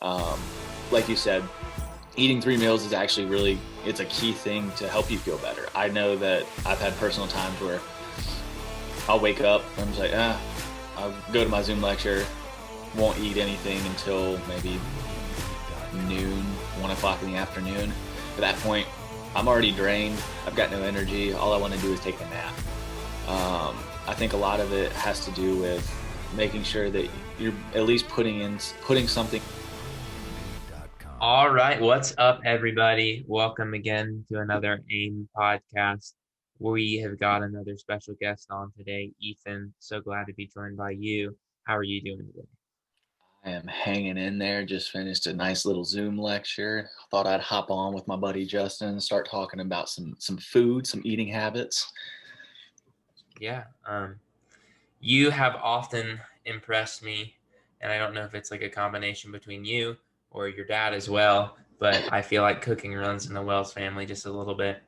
Um, like you said, eating 3 meals is actually it's a key thing to help you feel better. I know that I've had personal times where I'll wake up and I'm just like, I'll go to my Zoom lecture, won't eat anything until maybe noon, 1 o'clock in the afternoon. At that point, I'm already drained. I've got no energy. All I want to do is take a nap. I think a lot of it has to do with making sure that you're at least putting something. All right, what's up, everybody? Welcome again to another AIM podcast. We have got another special guest on today, Ethan. So glad to be joined by you. How are you doing today? I am hanging in there. Just finished a nice little Zoom lecture. Thought I'd hop on with my buddy Justin and start talking about some food, some eating habits. Yeah, you have often impressed me, and I don't know if it's like a combination between you or your dad as well, but I feel like cooking runs in the Wells family just a little bit.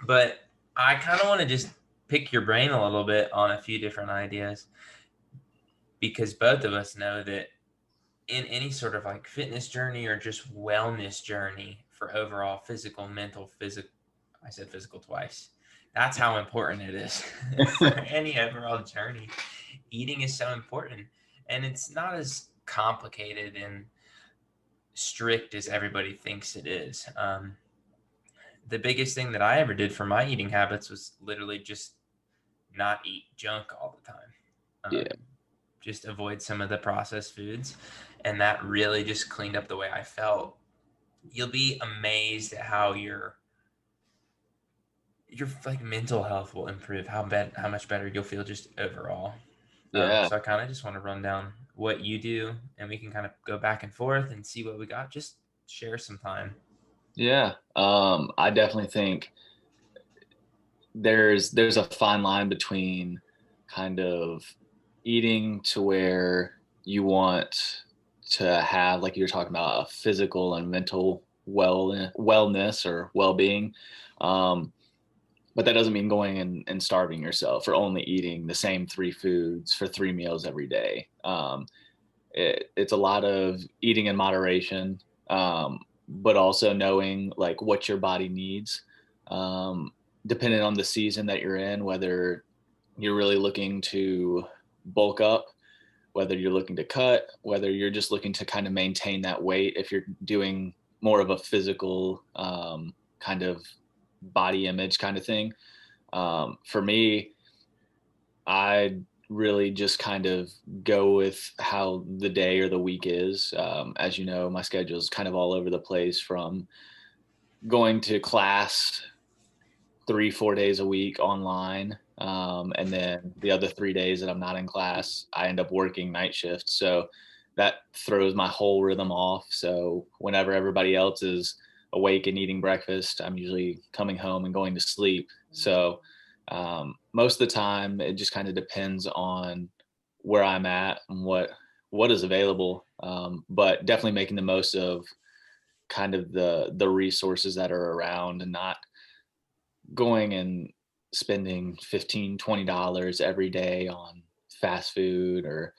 But I kind of want to just pick your brain a little bit on a few different ideas because both of us know that in any sort of like fitness journey or just wellness journey for overall physical, I said physical twice. That's how important it is for any overall journey. Eating is so important, and it's not as complicated and strict as everybody thinks it is. The biggest thing that I ever did for my eating habits was literally just not eat junk all the time. Yeah, Just avoid some of the processed foods. And that really just cleaned up the way I felt. You'll be amazed at how your like mental health will improve, how much better you'll feel just overall. yeah, So I kind of just want to run down what you do, and we can kind of go back and forth and see what we got. Just share some time. yeah. I definitely think there's a fine line between kind of eating to where you want to have, like you were talking about, a physical and mental wellness or well-being. Um, but that doesn't mean going and starving yourself or only eating the same 3 foods for 3 meals every day. It's a lot of eating in moderation, but also knowing like what your body needs, um, depending on the season that you're in, whether you're really looking to bulk up, whether you're looking to cut, whether you're just looking to kind of maintain that weight. If you're doing more of a physical kind of body image kind of thing. For me, I really just kind of go with how the day or the week is. As you know, my schedule is kind of all over the place, from going to class 3, 4 days a week online. And then the other 3 days that I'm not in class, I end up working night shift. So that throws my whole rhythm off. So whenever everybody else is awake and eating breakfast, I'm usually coming home and going to sleep. So most of the time, it just kind of depends on where I'm at and what is available. But definitely making the most of kind of the resources that are around, and not going and spending 15, $20 every day on fast food. Or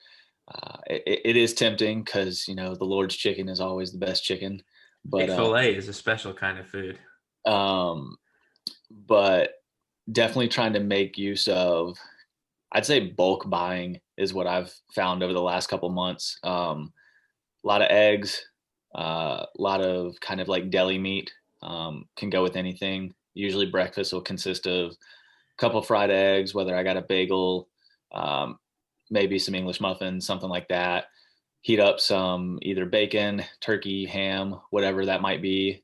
it is tempting because the Lord's chicken is always the best chicken. but uh Chick-fil-A is a special kind of food. um but definitely trying to make use of, I'd say, bulk buying is what I've found over the last couple months. A lot of eggs, a lot of kind of like deli meat, can go with anything. Usually breakfast will consist of a couple fried eggs, whether I got a bagel, um, maybe some English muffins, something like that. Heat up some either bacon, turkey, ham, whatever that might be,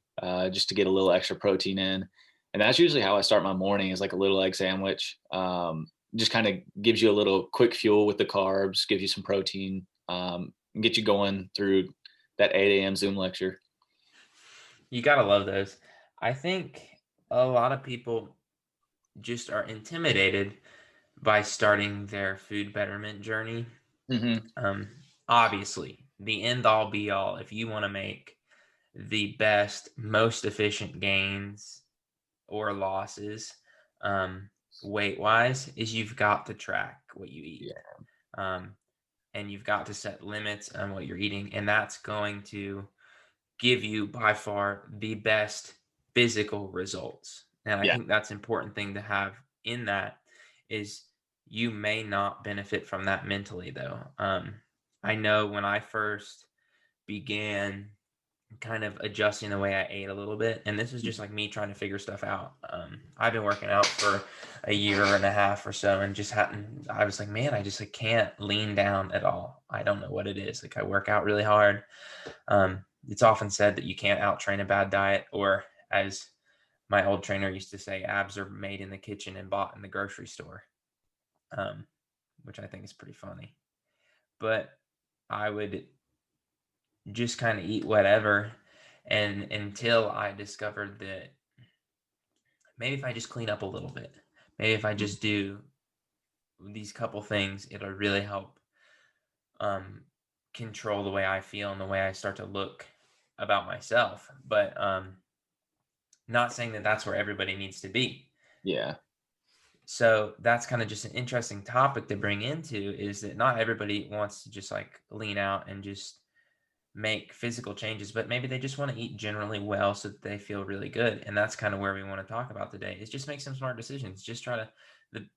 just to get a little extra protein in. And that's usually how I start my morning, is like a little egg sandwich. Just kind of gives you a little quick fuel with the carbs, gives you some protein, and get you going through that 8 a.m. Zoom lecture. You gotta love those. I think a lot of people just are intimidated by starting their food betterment journey. Hmm. Um, Obviously, the end all be all, if you want to make the best, most efficient gains or losses, um, weight wise, is you've got to track what you eat. Yeah. Um, and you've got to set limits on what you're eating, and that's going to give you by far the best physical results. And I Yeah. think that's an important thing to have in that is you may not benefit from that mentally though. I know when I first began kind of adjusting the way I ate a little bit, and this was just like me trying to figure stuff out. I've been working out for a year and a half or so, and just hadn't. I was like, man, I just like can't lean down at all. I don't know what it is. Like I work out really hard. It's often said that you can't out train a bad diet, or as my old trainer used to say, abs are made in the kitchen and bought in the grocery store, um, which I think is pretty funny. But I would just kind of eat whatever. And until I discovered that maybe if I just clean up a little bit, maybe if I Mhm. just do these couple things, it'll really help um, control the way I feel and the way I start to look about myself. But not saying that that's where everybody needs to be. Yeah. So that's kind of just an interesting topic to bring into is that not everybody wants to just like lean out and just make physical changes, but maybe they just want to eat generally well so that they feel really good. And that's kind of where we want to talk about today is just make some smart decisions. Just try to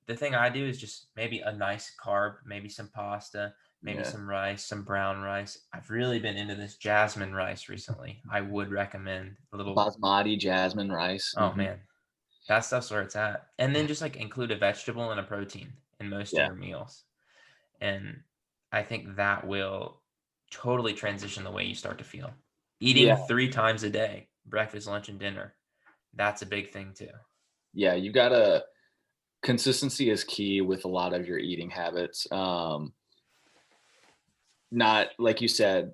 the thing I do is just maybe a nice carb, maybe some pasta, maybe Yeah. some rice, some brown rice. I've really been into this jasmine rice recently. I would recommend a little. Basmati, jasmine rice. Oh man, that stuff's where it's at. And then Yeah. just like include a vegetable and a protein in most of Yeah. your meals. And I think that will totally transition the way you start to feel. Yeah. Eating 3 times a day, breakfast, lunch, and dinner, that's a big thing too. Yeah. You gotta consistency is key with a lot of your eating habits. Not like you said,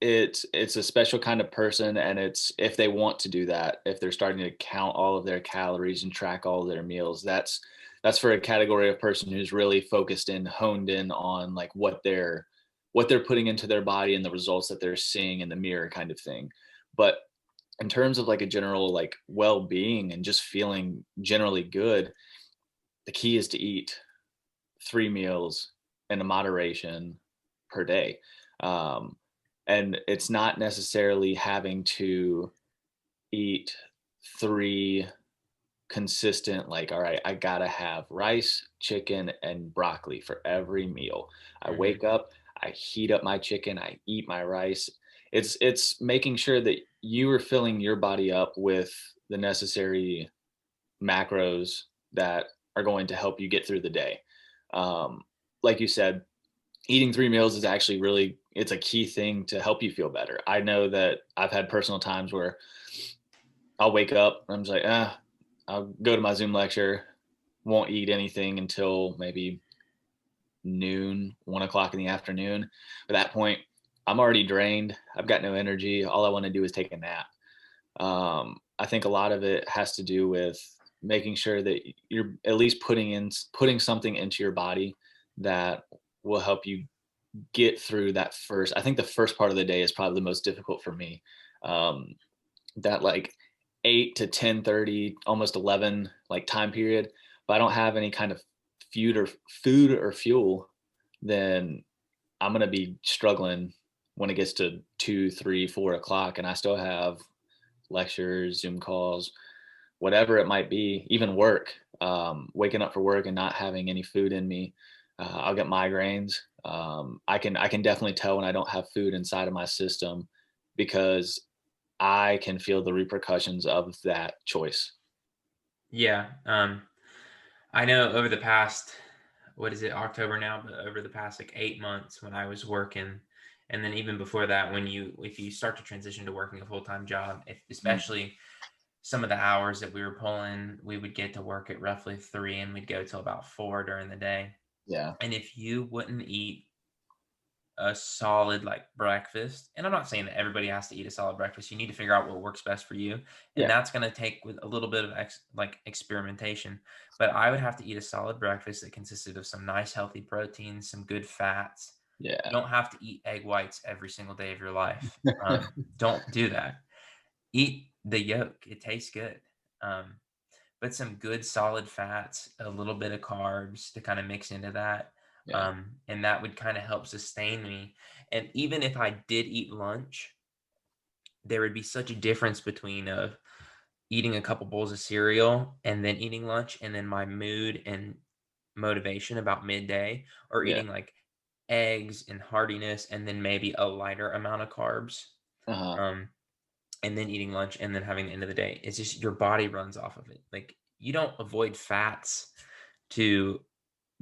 it's a special kind of person, and it's if they want to do that, if they're starting to count all of their calories and track all of their meals, that's for a category of person who's really focused and honed in on like what they're putting into their body and the results that they're seeing in the mirror kind of thing. But in terms of like a general like well-being and just feeling generally good, the key is to eat 3 meals in a moderation per day. Um, and it's not necessarily having to eat three consistent, like, all right, I gotta have rice, chicken, and broccoli for every meal. I Hmm. wake up, I heat up my chicken, I eat my rice. It's making sure that you are filling your body up with the necessary macros that are going to help you get through the day. Um, like you said, eating 3 meals is actually really it's a key thing to help you feel better. I know that I've had personal times where I'll wake up and I'm just like, I'll go to my Zoom lecture, won't eat anything until maybe noon, 1 o'clock in the afternoon. At that point, I'm already drained. I've got no energy. All I want to do is take a nap. I think a lot of it has to do with making sure that you're at least putting something into your body that will help you get through that first. I think the first part of the day is probably the most difficult for me. Um, that like 8 to 10:30, almost 11 like time period. If I don't have any kind of food or fuel, then I'm gonna be struggling when it gets to 2, 3, 4 o'clock, and I still have lectures, Zoom calls, whatever it might be, even work. Waking up for work and not having any food in me, I'll get migraines. I can definitely tell when I don't have food inside of my system because I can feel the repercussions of that choice. Yeah. I know over the past, what is it, October now, but over the past like 8 months when I was working, and then even before that, if you start to transition to working a full-time job, if, Mm, especially some of the hours that we were pulling, we would get to work at roughly 3 and we'd go till about 4 during the day. yeah, And if you wouldn't eat a solid like breakfast, and I'm not saying that everybody has to eat a solid breakfast, you need to figure out what works best for you, and yeah, that's going to take with a little bit of like experimentation. But I would have to eat a solid breakfast that consisted of some nice healthy proteins, some good fats. You yeah, don't have to eat egg whites every single day of your life. Don't do that. Eat the yolk; it tastes good. Um, but some good solid fats, a little bit of carbs to kind of mix into that. Yeah. And that would kind of help sustain me. And even if I did eat lunch, there would be such a difference between eating a couple bowls of cereal and then eating lunch, and then my mood and motivation about midday, or Yeah. eating like eggs and heartiness and then maybe a lighter amount of carbs, Uh-huh. um, and then eating lunch and then having the end of the day. It's just your body runs off of it. Like, you don't avoid fats to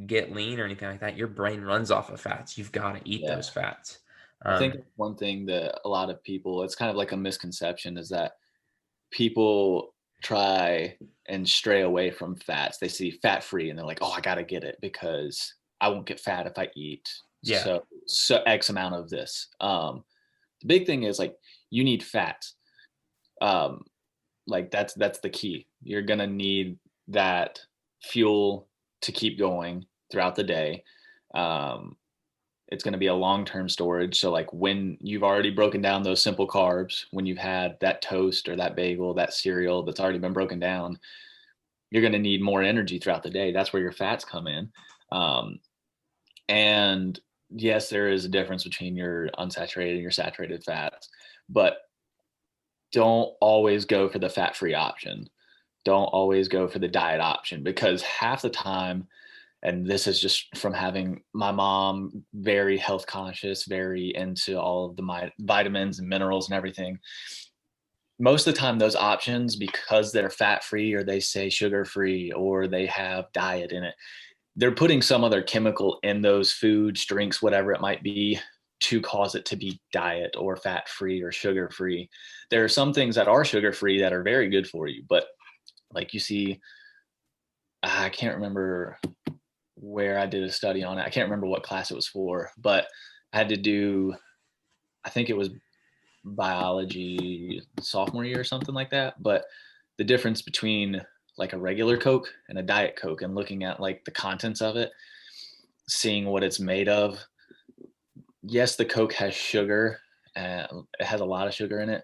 get lean or anything like that. Your brain runs off of fats. You've got to eat Yeah. those fats. I think Um, that's one thing that a lot of people, it's kind of like a misconception, is that people try and stray away from fats. They see fat free and they're like, oh, I got to get it because I won't get fat if I eat yeah. so X amount of this. The big thing is like you need fats. Um, like that's the key. You're gonna need that fuel to keep going throughout the day. Um, it's going to be a long-term storage. So like when you've already broken down those simple carbs, when you've had that toast or that bagel, that cereal that's already been broken down, you're going to need more energy throughout the day. That's where your fats come in. Um, and yes, there is a difference between your unsaturated and your saturated fats, but don't always go for the fat-free option. Don't always go for the diet option, because half the time, and this is just from having my mom very health conscious, very into all of the vitamins and minerals and everything. Most of the time, those options, because they're fat free or they say sugar free or they have diet in it, they're putting some other chemical in those foods, drinks, whatever it might be, to cause it to be diet or fat free or sugar free. There are some things that are sugar free that are very good for you, but like you see, I can't remember where I did a study on it. I can't remember what class it was for, but I had to do, I think it was biology sophomore year or something like that. But the difference between like a regular Coke and a Diet Coke, and looking at like the contents of it, seeing what it's made of. Yes, the Coke has sugar, and it has a lot of sugar in it,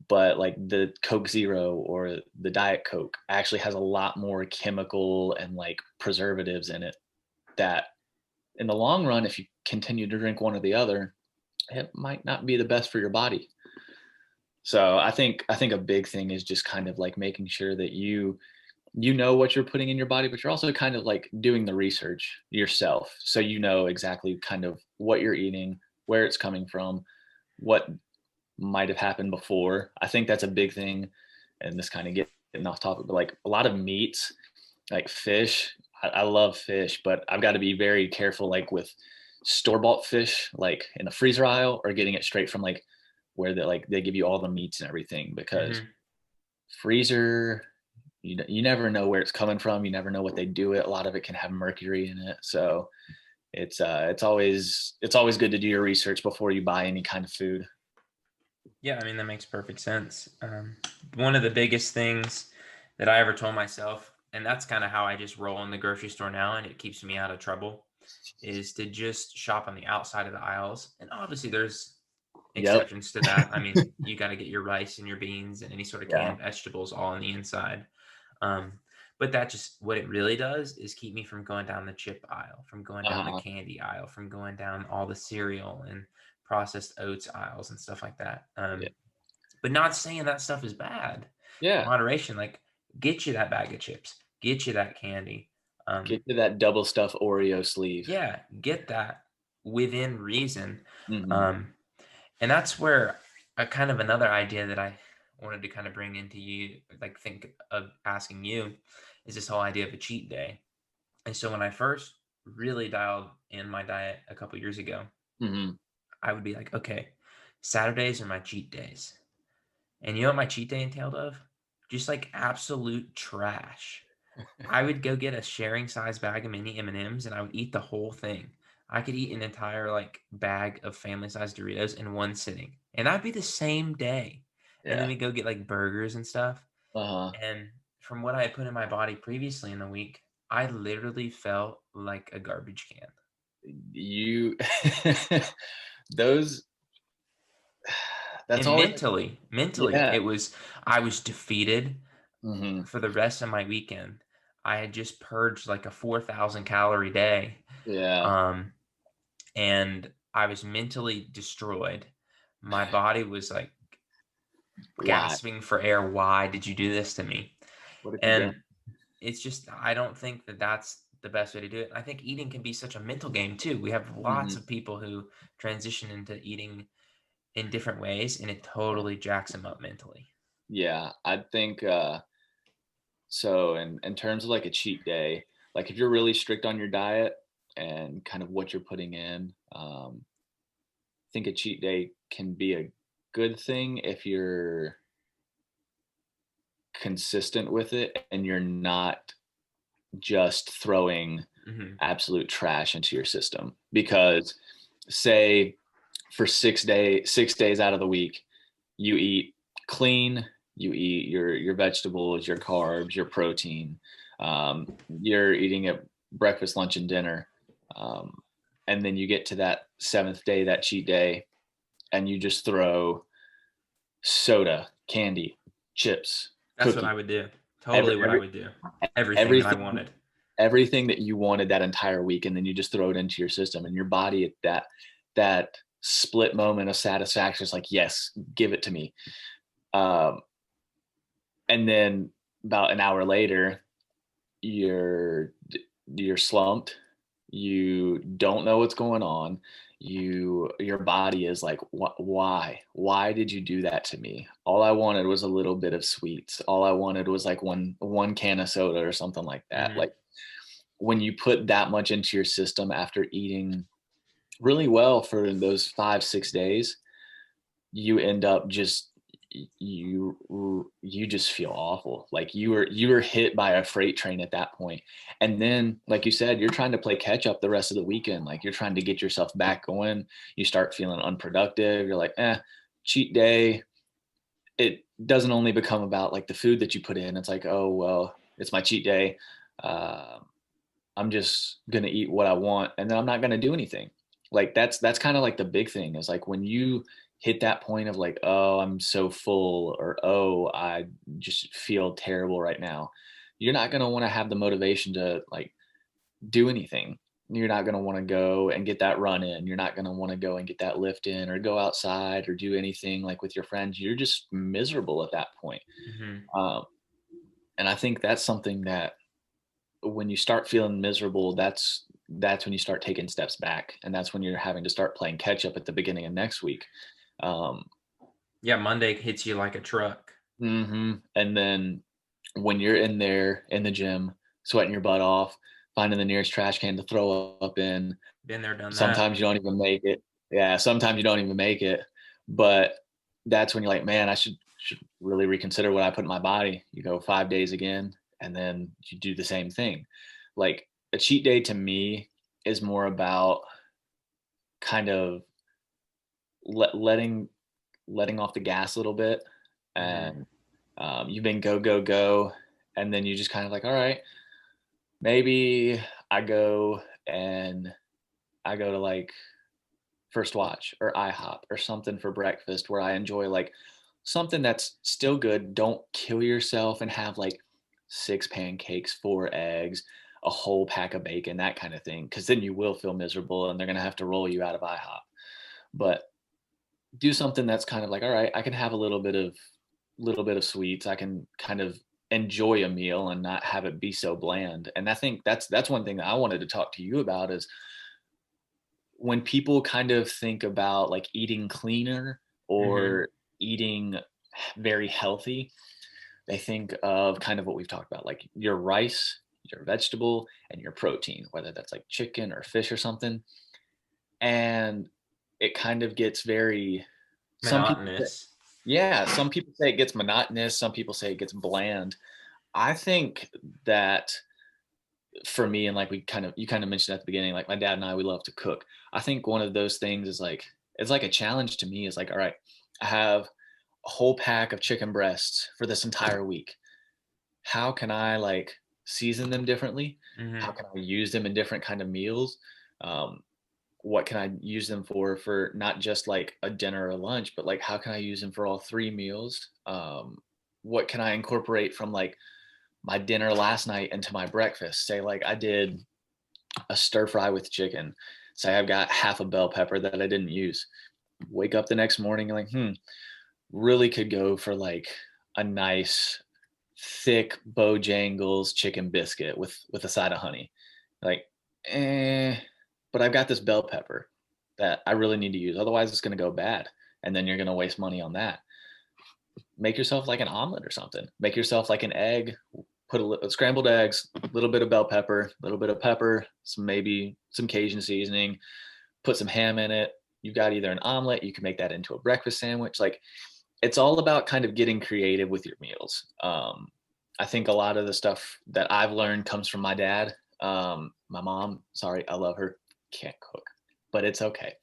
but like the Coke Zero or the Diet Coke actually has a lot more chemical and like preservatives in it that in the long run, if you continue to drink one or the other, it might not be the best for your body. So I think a big thing is just kind of like making sure that you know what you're putting in your body, but you're also kind of like doing the research yourself, so you know exactly kind of what you're eating, where it's coming from, what might have happened before. I think that's a big thing, and this kind of getting off topic, but like a lot of meats, like fish. I love fish, but I've got to be very careful, like with store bought fish, like in the freezer aisle, or getting it straight from like where they give you all the meats and everything, because Hmm. freezer, you never know where it's coming from. You never know what they do it. A lot of it can have mercury in it, so it's always good to do your research before you buy any kind of food. Yeah, I mean, that makes perfect sense. One of the biggest things that I ever told myself, and that's kind of how I just roll in the grocery store now, and it keeps me out of trouble, is to just shop on the outside of the aisles. And obviously, there's Yep. exceptions to that. I mean, you got to get your rice and your beans and any sort of Yeah. canned vegetables all on the inside. Um, but that just what it really does is keep me from going down the chip aisle, from going down the Uh-huh. candy aisle, from going down all the cereal and processed oats aisles and stuff like that. Yeah. But not saying that stuff is bad. Yeah. Moderation, like, get you that bag of chips, get you that candy. Um, Get to that double stuff Oreo sleeve. yeah, get that within reason. Hmm. Um, and that's where a kind of another idea that I wanted to kind of bring into you, like think of asking you, is this whole idea of a cheat day. And so when I first really dialed in my diet a couple years ago, Hmm. I would be like, okay, Saturdays are my cheat days. And you know what my cheat day entailed of? Just like absolute trash. I would go get a sharing size bag of mini M&Ms and M's, and I would eat the whole thing. I could eat an entire like bag of family size Doritos in one sitting. And that'd be the same day. And then Yeah. we go get like burgers and stuff. Uh-huh. And from what I had put in my body previously in the week, I literally felt like a garbage can. You those that's And always mentally, yeah. it was I was defeated Hmm. for the rest of my weekend. I had just purged like a 4,000 calorie day. Yeah. Um, and I was mentally destroyed. My body was like Why? gasping for air. Why did you do this to me? What have you done? And it's just, I don't think that that's the best way to do it. I think eating can be such a mental game too. We have lots Hmm. of people who transition into eating in different ways, and it totally jacks them up mentally. Yeah, I think so. In terms of like a cheat day, like if you're really strict on your diet and kind of what you're putting in, I think a cheat day can be a good thing if you're consistent with it and you're not just throwing Hmm. absolute trash into your system. Because say for 6 days out of the week, you eat clean, you eat your vegetables, your carbs, your protein, you're eating at breakfast, lunch, and dinner. Um, and then you get to that seventh day, that cheat day, and you just throw soda, candy, chips, That's what cookie, I would do. every, Totally what I every would do. Everything that I everything wanted. everything that you wanted that entire week, and then you just throw it into your system, and your body at that split moment of satisfaction is like, yes, give it to me. um, and then about an hour later, you're you're slumped, you don't know what's going on, your body is like, why did you do that to me? All I wanted was a little bit of sweets, all I wanted was like one can of soda or something like that. Hmm. Like when you put that much into your system after eating really well for those 5 6 days, you end up just you just feel awful, like you were hit by a freight train at that point. And then like you said, you're trying to play catch up the rest of the weekend, like you're trying to get yourself back going. You start feeling unproductive, you're like, cheat day. It doesn't only become about like the food that you put in. It's like, oh well, it's my cheat day. uh, I'm just gonna eat what I want, and then I'm not gonna do anything. Like that's kind of like the big thing is like when you hit that point of like, oh, I'm so full, or oh, I just feel terrible right now. You're not gonna want to have the motivation to like do anything. You're not gonna want to go and get that run in. You're not gonna want to go and get that lift in, or go outside, or do anything like with your friends. You're just miserable at that point. Hmm. Um, and I think that's something that when you start feeling miserable, that's when you start taking steps back, and that's when you're having to start playing catch up at the beginning of next week. Um, Yeah, Monday hits you like a truck. and then when you're in there in the gym, sweating your butt off, finding the nearest trash can to throw up in, Been there, done that. sometimes you don't even make it. Yeah, sometimes you don't even make it, but that's when you're like, man, I should really reconsider what I put in my body. You go 5 days again, and then you do the same thing. Like a cheat day to me is more about kind of letting off the gas a little bit, Hmm. and you've been go go go, and then you just kind of like, all right, maybe I go and I go to like First Watch or IHOP or something for breakfast where I enjoy like something that's still good. Don't kill yourself and have like 6 pancakes, 4 eggs, a whole pack of bacon, that kind of thing. Cause then you will feel miserable and they're going to have to roll you out of IHOP. But do something that's kind of like, all right, I can have a little bit of sweets. I can kind of enjoy a meal and not have it be so bland. And I think that's one thing that I wanted to talk to you about is when people kind of think about like eating cleaner Hmm. or eating very healthy, they think of kind of what we've talked about, like your rice, your vegetable, and your protein, whether that's like chicken or fish or something. And it kind of gets very, some people say, Monotonous. yeah, some people say it gets monotonous, some people say it gets bland. I think that for me, and like you kind of mentioned at the beginning, like my dad and I, we love to cook. I think one of those things is like, it's like a challenge to me is like, all right, I have a whole pack of chicken breasts for this entire week. How can I like season them differently? How Hmm. can I use them in different kind of meals? um, what can I use them for not just like a dinner or lunch, but like how can I use them for all three meals? What can I incorporate from like my dinner last night into my breakfast. Say like I did a stir fry with chicken. Say I've got half a bell pepper that I didn't use. Wake up the next morning and like, really could go for like a nice thick Bojangles chicken biscuit with a side of honey. Like, but I've got this bell pepper that I really need to use. Otherwise, it's going to go bad, and then you're going to waste money on that. Make yourself like an omelet or something. Make yourself like an egg. Put scrambled eggs, a little bit of bell pepper, a little bit of pepper, maybe some Cajun seasoning. Put some ham in it. You've got either an omelet. You can make that into a breakfast sandwich. Like, it's all about kind of getting creative with your meals. I think a lot of the stuff that I've learned comes from my dad. My mom, sorry, I love her, can't cook, but it's okay.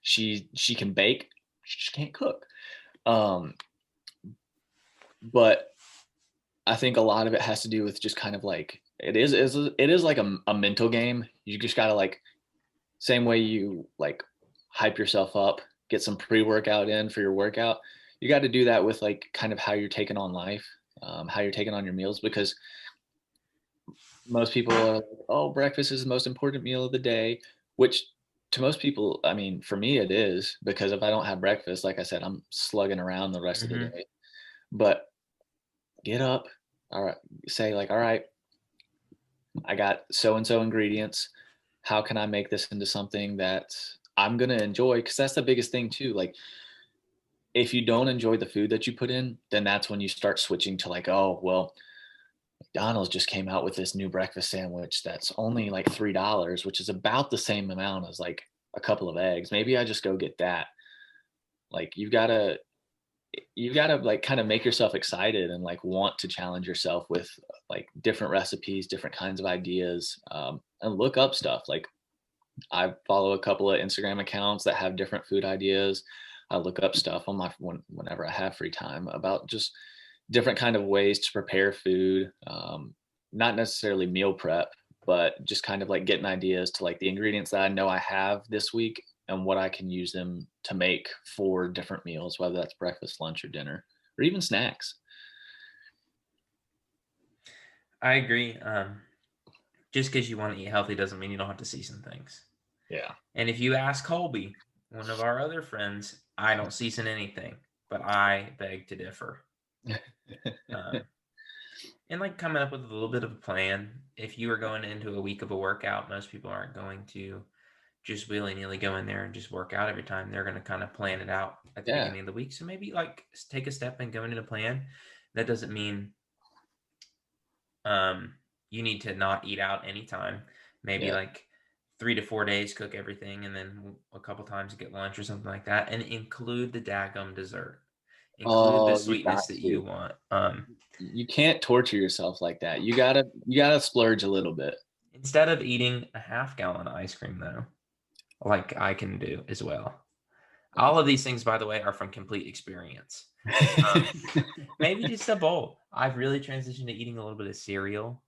She can bake, she just can't cook. But I think a lot of it has to do with just kind of like it is like a mental game. You just gotta like same way you like hype yourself up, get some pre-workout in for your workout. You got to do that with like kind of how you're taking on life, how you're taking on your meals, because most people are like, oh, breakfast is the most important meal of the day, which to most people, I mean, for me it is, because if I don't have breakfast, like I said, I'm slugging around the rest of the Mm-hmm. day. But get up, all right, say like, all right, I got so and so ingredients. How can I make this into something that I'm gonna enjoy? Because that's the biggest thing too. Like, if you don't enjoy the food that you put in, then that's when you start switching to like, oh, well, McDonald's just came out with this new breakfast sandwich that's only like $3, which is about the same amount as like a couple of eggs. Maybe I just go get that. Like, you gotta like kind of make yourself excited and like want to challenge yourself with like different recipes, different kinds of ideas, and look up stuff. Like, I follow a couple of Instagram accounts that have different food ideas. I look up stuff on my whenever I have free time about just different kind of ways to prepare food. Not necessarily meal prep, but just kind of like getting ideas to like the ingredients that I know I have this week and what I can use them to make for different meals, whether that's breakfast, lunch, or dinner, or even snacks. I agree. Just because you want to eat healthy doesn't mean you don't have to season things. Yeah. And if you ask Colby, one of our other friends, I don't season anything, but I beg to differ. And like coming up with a little bit of a plan. If you are going into a week of a workout, most people aren't going to just willy-nilly go in there and just work out every time. They're going to kind of plan it out at the Yeah. beginning of the week. So maybe like take a step and go into a plan. That doesn't mean you need to not eat out anytime. Maybe Yeah. like 3 to 4 days, cook everything, and then a couple times get lunch or something like that, and include the daggum dessert. Include the Oh, you got sweetness that you to. want. You can't torture yourself like that. You gotta splurge a little bit. Instead of eating a half-gallon of ice cream, though, like I can do as well. All of these things, by the way, are from complete experience. Um, maybe just a bowl. I've really transitioned to eating a little bit of cereal.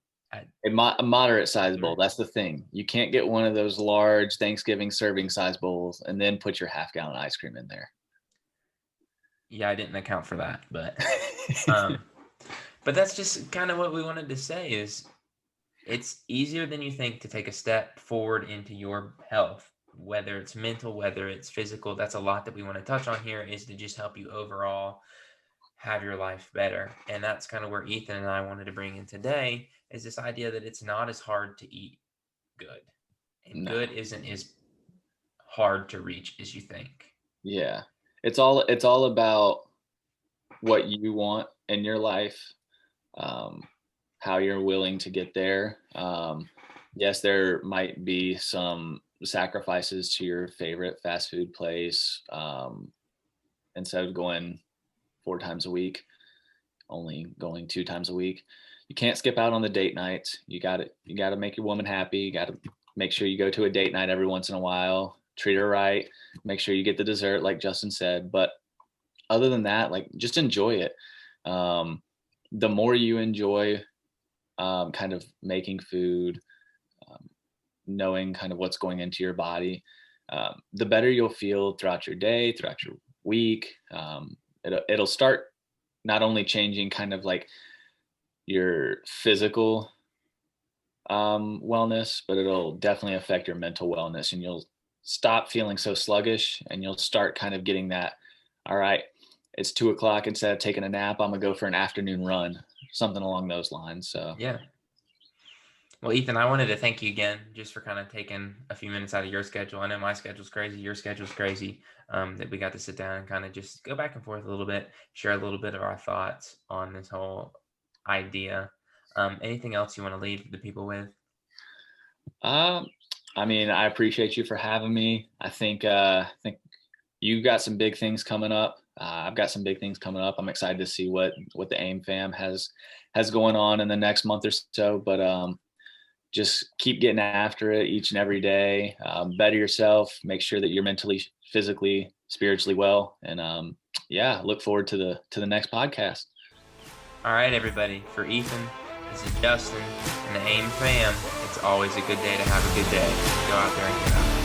A moderate size bowl. That's the thing. You can't get one of those large Thanksgiving serving size bowls and then put your half-gallon ice cream in there. Yeah, I didn't account for that, um, but that's just kind of what we wanted to say is it's easier than you think to take a step forward into your health, whether it's mental, whether it's physical. That's a lot that we want to touch on here is to just help you overall have your life better. And that's kind of where Ethan and I wanted to bring in today is this idea that it's not as hard to eat good. And No. good isn't as hard to reach as you think. Yeah. It's all about what you want in your life, um, how you're willing to get there. Yes, there might be some sacrifices to your favorite fast food place. Instead of going 4 times a week, only going 2 times a week. You can't skip out on the date nights. You got to make your woman happy. You got to make sure you go to a date night every once in a while. Treat her right. Make sure you get the dessert, like Justin said. But other than that, like just enjoy it. Um, the more you enjoy kind of making food, um, knowing kind of what's going into your body, the better you'll feel throughout your day, throughout your week. It'll start not only changing kind of like your physical wellness, but it'll definitely affect your mental wellness, and you'll stop feeling so sluggish, and you'll start kind of getting that, all right, it's 2 o'clock. Instead of taking a nap, I'm gonna go for an afternoon run, something along those lines. So Yeah. Well, Ethan, I wanted to thank you again just for kind of taking a few minutes out of your schedule. I know my schedule's crazy, your schedule's crazy, that we got to sit down and kind of just go back and forth a little bit, share a little bit of our thoughts on this whole idea. Anything else you want to leave the people with? um, I mean, I appreciate you for having me. I think you got some big things coming up. I've got some big things coming up. I'm excited to see what the AIM fam has going on in the next month or so. But just keep getting after it each and every day. Better yourself. Make sure that you're mentally, physically, spiritually well. And yeah, look forward to the next podcast. All right, everybody. For Ethan, this is Justin and the AIM fam. It's always a good day to have a good day. Go out there and get out.